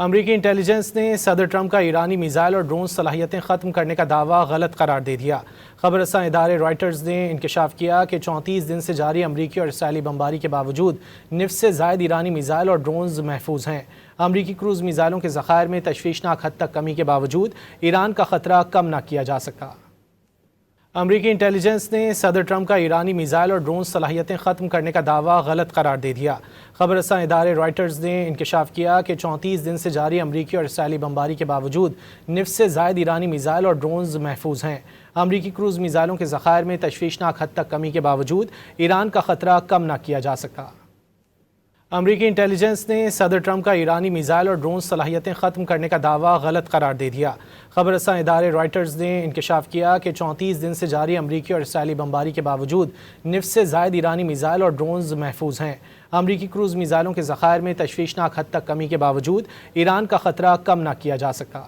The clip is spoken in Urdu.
امریکی انٹیلیجنس نے صدر ٹرمپ کا ایرانی میزائل اور ڈرون صلاحیتیں ختم کرنے کا دعویٰ غلط قرار دے دیا۔ خبر رساں ادارے رائٹرز نے انکشاف کیا کہ 34 دن سے جاری امریکی اور اسرائیلی بمباری کے باوجود نصف سے زائد ایرانی میزائل اور ڈرونز محفوظ ہیں۔ امریکی کروز میزائلوں کے ذخائر میں تشویشناک حد تک کمی کے باوجود ایران کا خطرہ کم نہ کیا جا سکا۔ امریکی انٹیلیجنس نے صدر ٹرمپ کا ایرانی میزائل اور ڈرون صلاحیتیں ختم کرنے کا دعویٰ غلط قرار دے دیا۔ خبر رساں ادارے رائٹرز نے انکشاف کیا کہ 34 دن سے جاری امریکی اور اسرائیلی بمباری کے باوجود نصف سے زائد ایرانی میزائل اور ڈرونز محفوظ ہیں۔ امریکی کروز میزائلوں کے ذخائر میں تشویشناک حد تک کمی کے باوجود ایران کا خطرہ کم نہ کیا جا سکا۔ امریکی انٹیلیجنس نے صدر ٹرمپ کا ایرانی میزائل اور ڈرون صلاحیتیں ختم کرنے کا دعویٰ غلط قرار دے دیا۔ خبر رساں ادارے رائٹرز نے انکشاف کیا کہ 34 دن سے جاری امریکی اور اسرائیلی بمباری کے باوجود نصف سے زائد ایرانی میزائل اور ڈرونز محفوظ ہیں۔ امریکی کروز میزائلوں کے ذخائر میں تشویشناک حد تک کمی کے باوجود ایران کا خطرہ کم نہ کیا جا سکا۔